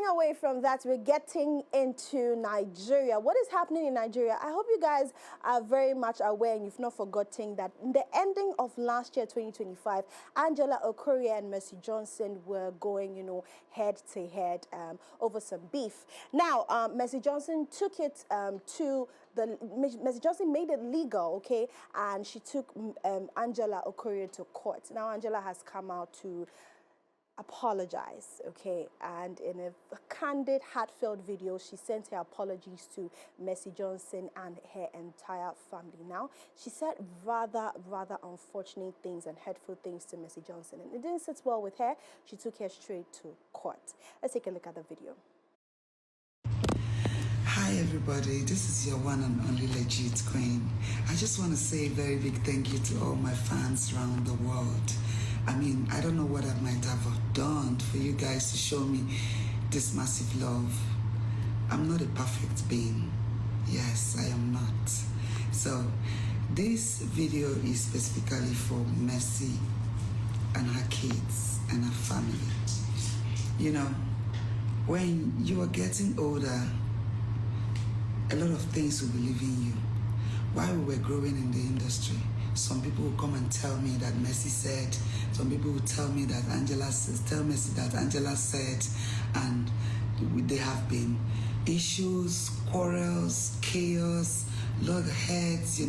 away from that, we're getting into Nigeria. What is happening in Nigeria? I hope you guys are very much aware and you've not forgotten that in the ending of last year, 2025, Angela Okorie and Mercy Johnson were going, head to head over some beef. Now, Mercy Johnson took it Mercy Johnson made it legal, okay, and she took Angela Okorie to court. Now, Angela has come out to apologize, okay, and in a candid, heartfelt video, she sent her apologies to Mercy Johnson and her entire family. Now, she said rather unfortunate things and hurtful things to Mercy Johnson, and it didn't sit well with her. She took her straight to court. Let's take a look at the video. Hi everybody, this is your one and only legit queen. I just want to say a very big thank you to all my fans around the world. I mean, I don't know what I might have done for you guys to show me this massive love. I'm not a perfect being. Yes, I am not. So, this video is specifically for Mercy and her kids and her family. You know, when you are getting older, a lot of things will be leaving you. While we were growing in the industry, some people will come and tell me that Mercy said, some people will tell me that Angela says, tell Mercy that Angela said, and there have been issues, quarrels, chaos, loggerheads,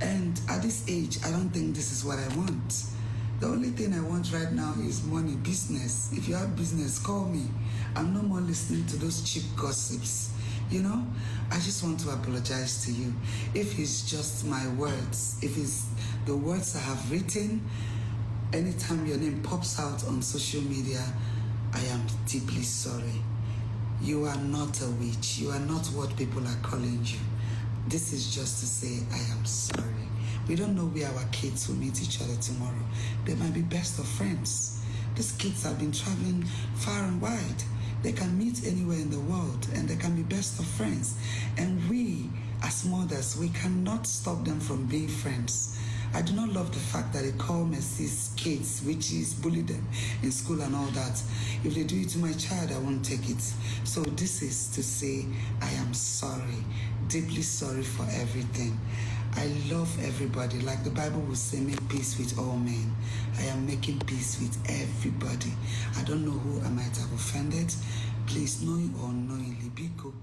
and at this age, I don't think this is what I want. The only thing I want right now is money, business. If you have business, call me. I'm no more listening to those cheap gossips. I just want to apologize to you. If it's just my words, if it's the words I have written, anytime your name pops out on social media, I am deeply sorry. You are not a witch. You are not what people are calling you. This is just to say I am sorry. We don't know where our kids will meet each other tomorrow. They might be best of friends. These kids have been traveling far and wide. They can meet anywhere in the world and they can be best of friends. And we, as mothers, we cannot stop them from being friends. I do not love the fact that they call Mercy's kids witches, bully them in school and all that. If they do it to my child, I won't take it. So this is to say I am sorry, deeply sorry for everything. I love everybody. Like the Bible will say, make peace with all men. I am making peace with everybody. I don't know who I might have offended. Please, knowing or unknowingly, be good.